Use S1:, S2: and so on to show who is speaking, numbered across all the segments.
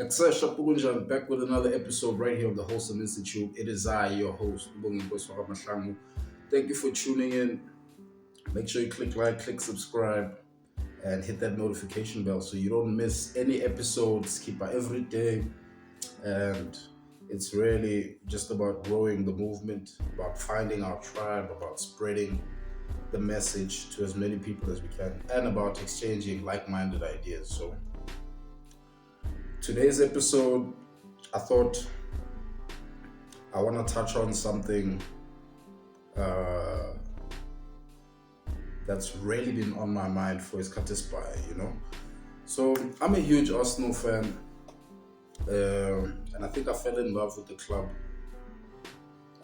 S1: Nakusasha Pukunjan back with another episode right here on the Wholesome Institute. It is I, your host, Mbongi Nkoswara Mahlangu. Thank you for tuning in. Make sure you click like, click subscribe, and hit that notification bell so you don't miss any episodes. Keep up every day. And it's really just about growing the movement, about finding our tribe, about spreading the message to as many people as we can, and about exchanging like-minded ideas. So today's episode, I thought I want to touch on something uh, that's really been on my mind for his Katispai. So I'm a huge Arsenal fan, and I think I fell in love with the club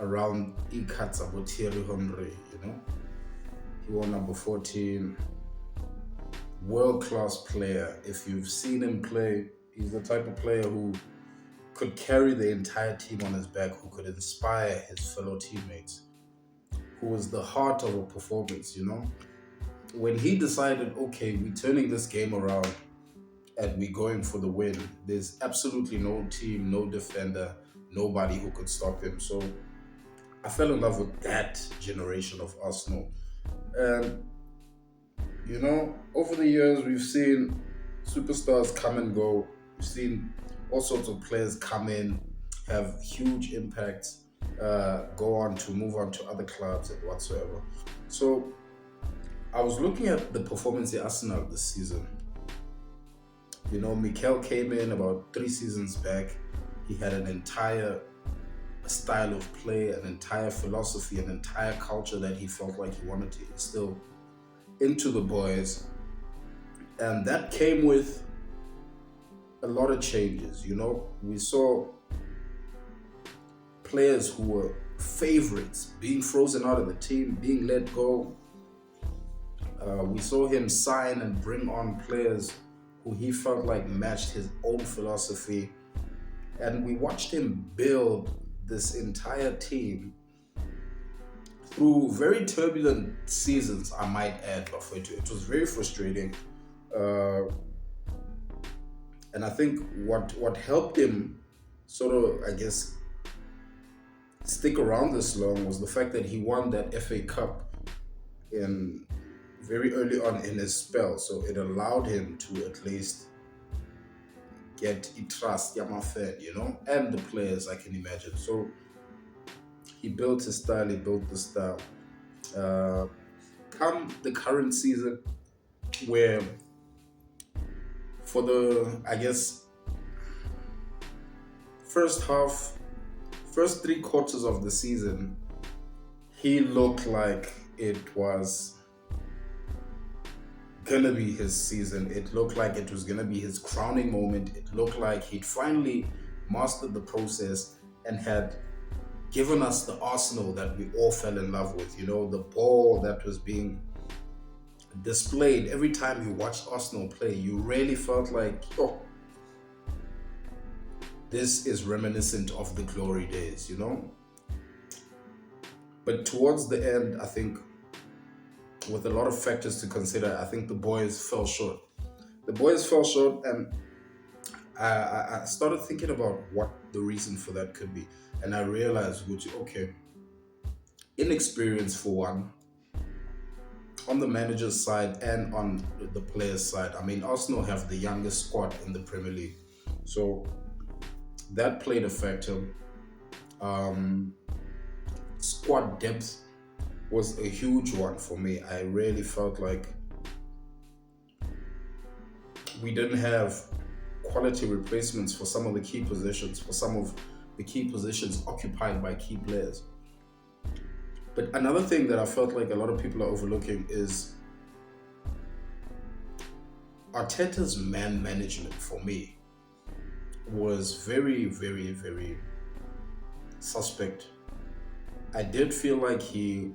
S1: around Ikatsa Thierry Henry. He won number 14, world-class player. If you've seen him play, he's the type of player who could carry the entire team on his back, who could inspire his fellow teammates, who was the heart of a performance. When he decided, okay, we're turning this game around and we're going for the win, there's absolutely no team, no defender, nobody who could stop him. So I fell in love with that generation of Arsenal. And, over the years, we've seen superstars come and go. We've seen all sorts of players come in, have huge impacts, go on to move on to other clubs and whatsoever. So I was looking at the performance at Arsenal this season. Mikel came in about 3 seasons back. He had an entire style of play, an entire philosophy, an entire culture that he felt like he wanted to instill into the boys. And that came with a lot of changes. We saw players who were favorites being frozen out of the team, being let go. We saw him sign and bring on players who he felt like matched his own philosophy. And we watched him build this entire team through very turbulent seasons, I might add, Bafetu. It was very frustrating. And I think what helped him sort of, I guess, stick around this long was the fact that he won that FA Cup in very early on in his spell. So it allowed him to at least get trust Yamafen, and the players, I can imagine. So he built his style, he built the style. Come the current season, where for the, I guess, first 3 quarters of the season, he looked like it was gonna be his season. It looked like it was gonna be his crowning moment. It looked like he'd finally mastered the process and had given us the Arsenal that we all fell in love with. The ball that was being displayed every time you watched Arsenal play, you really felt like, this is reminiscent of the glory days. But towards the end, I think, with a lot of factors to consider, I think the boys fell short. And I started thinking about what the reason for that could be. And I realized, okay, inexperience for one, on the manager's side and on the players' side. I mean, Arsenal have the youngest squad in the Premier League. So that played a factor. Squad depth was a huge one for me. I really felt like we didn't have quality replacements for some of the key positions, occupied by key players. But another thing that I felt like a lot of people are overlooking is Arteta's man management, for me, was very, very, very suspect. I did feel like he,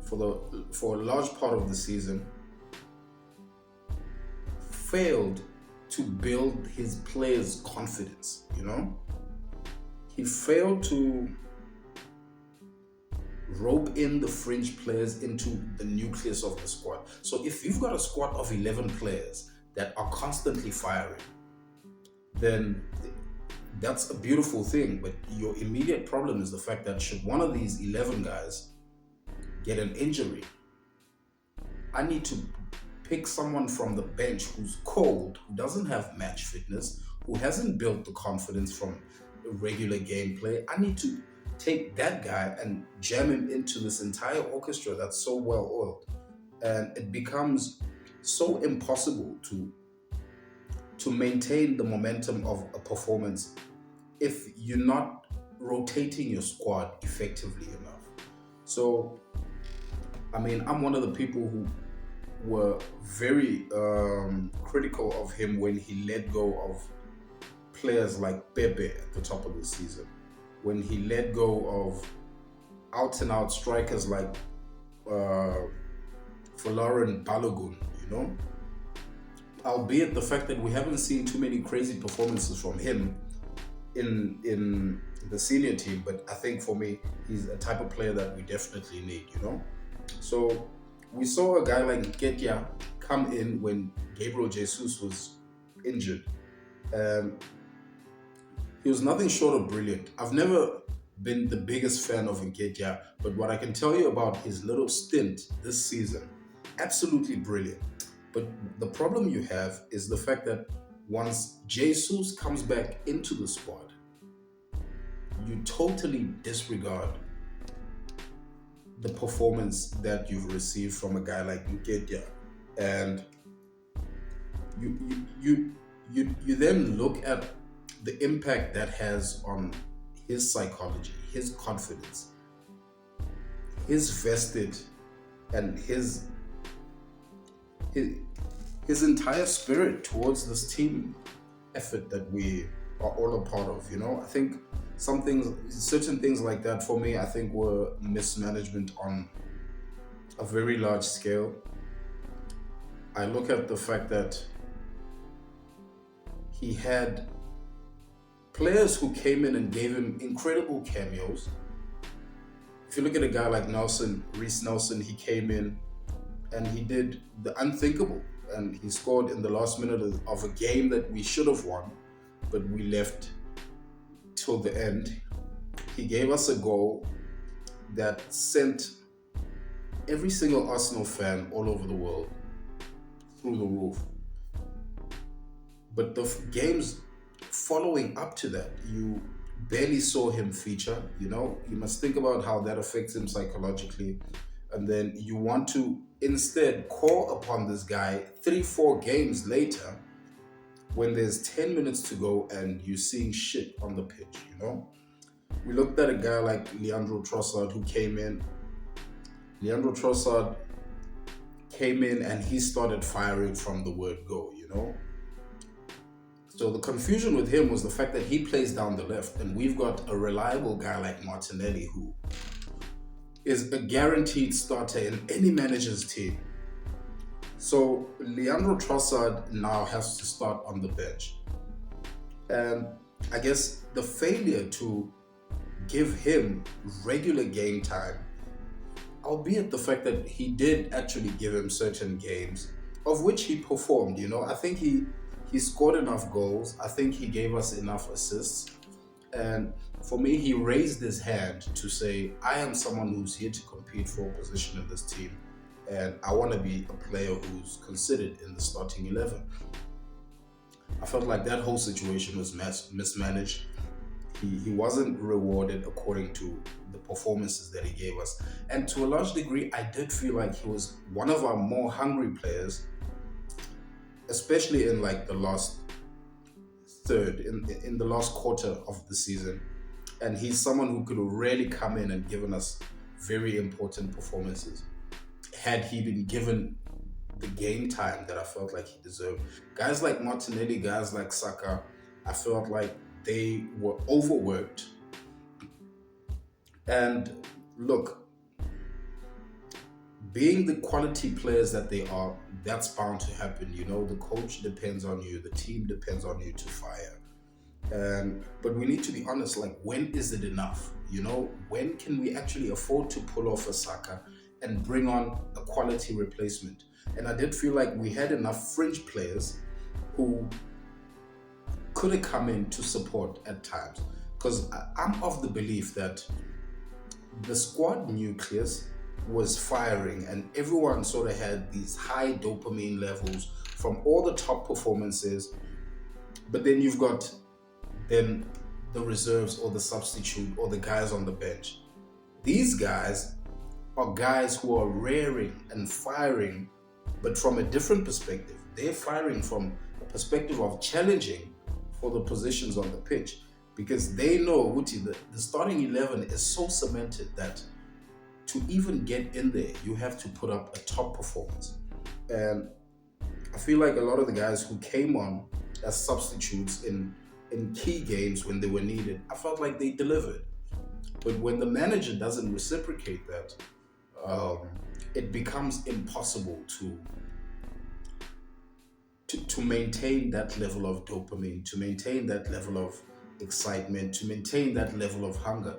S1: for a large part of the season, failed to build his players' confidence. He failed to rope in the fringe players into the nucleus of the squad. So if you've got a squad of 11 players that are constantly firing, then that's a beautiful thing. But your immediate problem is the fact that should one of these 11 guys get an injury, I need to pick someone from the bench who's cold, who doesn't have match fitness, who hasn't built the confidence from regular gameplay. I need to take that guy and jam him into this entire orchestra that's so well oiled. And it becomes so impossible to maintain the momentum of a performance if you're not rotating your squad effectively enough. So, I mean, I'm one of the people who were very critical of him when he let go of players like Pepe at the top of the season, when he let go of out and out strikers like uh, Folarin Balogun, you know, albeit the fact that we haven't seen too many crazy performances from him in the senior team, but I think for me, he's a type of player that we definitely need, you know. So we saw a guy like Nketiah come in when Gabriel Jesus was injured. Um, he was nothing short of brilliant. I've never been the biggest fan of Nketiah, but what I can tell you about his little stint this season, absolutely brilliant. But the problem you have is the fact that once Jesus comes back into the squad, you totally disregard the performance that you've received from a guy like Nketiah, and you then look at the impact that has on his psychology, his confidence, his vested, and his, his entire spirit towards this team effort that we are all a part of. You know, I think certain things like that for me, I think were mismanagement on a very large scale. I look at the fact that he had players who came in and gave him incredible cameos. If you look at a guy like Reese Nelson, he came in and he did the unthinkable, and he scored in the last minute of a game that we should have won, but we left till the end. He gave us a goal that sent every single Arsenal fan all over the world through the roof. But the games following up to that, you barely saw him feature. You know, you must think about how that affects him psychologically. And then you want to instead call upon this guy 3-4 games later when there's 10 minutes to go and you're seeing shit on the pitch, you know? We looked at a guy like Leandro Trossard who came in. Leandro Trossard came in and he started firing from the word go, you know? So the confusion with him was the fact that he plays down the left, and we've got a reliable guy like Martinelli who is a guaranteed starter in any manager's team. So Leandro Trossard now has to start on the bench. And I guess the failure to give him regular game time, albeit the fact that he did actually give him certain games, of which he performed, you know, I think he scored enough goals. I think he gave us enough assists. And for me, he raised his hand to say, I am someone who's here to compete for a position in this team. And I want to be a player who's considered in the starting 11. I felt like that whole situation was mismanaged. He wasn't rewarded according to the performances that he gave us. And to a large degree, I did feel like he was one of our more hungry players, especially in like the last third, in the last quarter of the season. And he's someone who could have really come in and given us very important performances had he been given the game time that I felt like he deserved. Guys like Martinelli, guys like Saka, I felt like they were overworked. And look, being the quality players that they are, that's bound to happen. You know, the coach depends on you, the team depends on you to fire. But we need to be honest, like, when is it enough? You know, when can we actually afford to pull off a Saka and bring on a quality replacement? And I did feel like we had enough fringe players who could have come in to support at times. Because I'm of the belief that the squad nucleus was firing and everyone sort of had these high dopamine levels from all the top performances. But then you've got then the reserves or the substitute or the guys on the bench. These guys are guys who are raring and firing, but from a different perspective. They're firing from a perspective of challenging for the positions on the pitch, because they know Uti, the starting 11 is so cemented that to even get in there, you have to put up a top performance. And I feel like a lot of the guys who came on as substitutes in key games when they were needed, I felt like they delivered. But when the manager doesn't reciprocate that, it becomes impossible to maintain that level of dopamine, to maintain that level of excitement, to maintain that level of hunger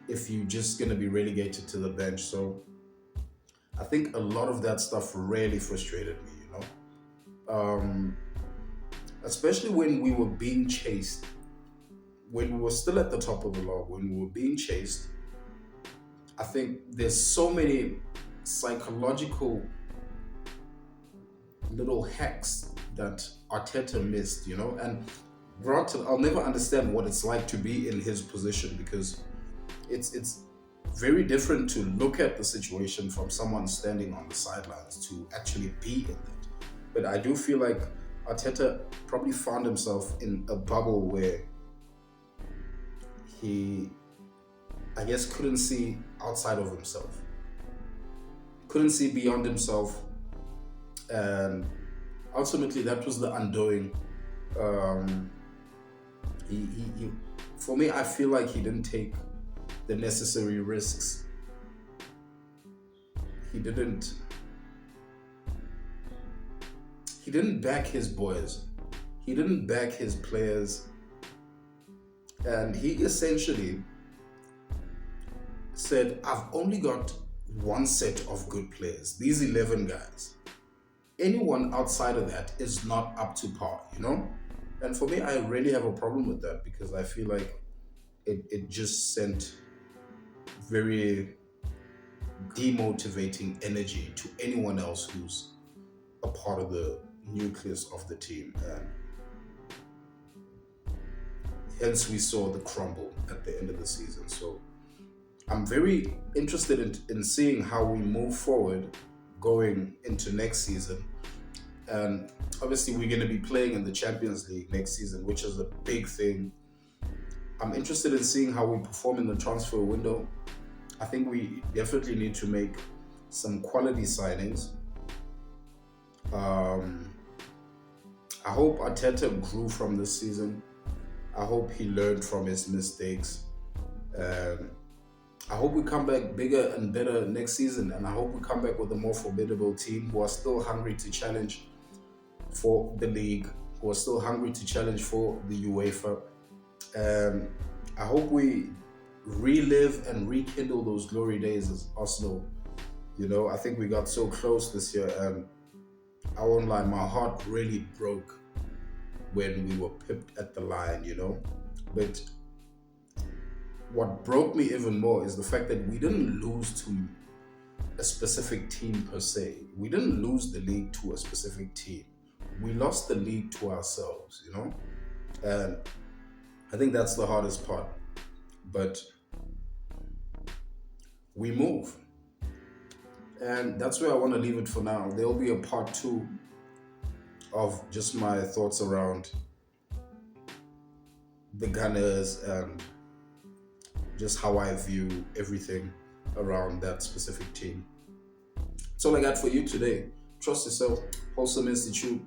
S1: if you're just going to be relegated to the bench. So I think a lot of that stuff really frustrated me, especially when we were being chased, when we were still at the top of the log, when we were being chased. I think there's so many psychological little hacks that Arteta missed, and granted, I'll never understand what it's like to be in his position, because it's very different to look at the situation from someone standing on the sidelines to actually be in that. But I do feel like Arteta probably found himself in a bubble where he, I guess, couldn't see outside of himself, couldn't see beyond himself, and ultimately that was the undoing. He for me, I feel like he didn't take the necessary risks. He didn't back his boys. He didn't back his players. And he essentially said, I've only got one set of good players, these 11 guys. Anyone outside of that is not up to par, And for me, I really have a problem with that, because I feel like it just sent very demotivating energy to anyone else who's a part of the nucleus of the team. And hence we saw the crumble at the end of the season. So I'm very interested in seeing how we move forward going into next season. And obviously we're going to be playing in the Champions League next season, which is a big thing. I'm interested in seeing how we perform in the transfer window. I think we definitely need to make some quality signings. I hope Arteta grew from this season. I hope he learned from his mistakes. I hope we come back bigger and better next season, and I hope we come back with a more formidable team who are still hungry to challenge for the league, who are still hungry to challenge for the UEFA. I hope we relive and rekindle those glory days as Arsenal. I think we got so close this year, and I won't lie, my heart really broke when we were pipped at the line, But what broke me even more is the fact that we didn't lose to a specific team per se. We didn't lose the league to a specific team. We lost the league to ourselves, And I think that's the hardest part. But we move. And that's where I want to leave it for now. There'll be a part 2 of just my thoughts around the Gunners and just how I view everything around that specific team. That's all I got for you today. Trust yourself. Wholesome Institute.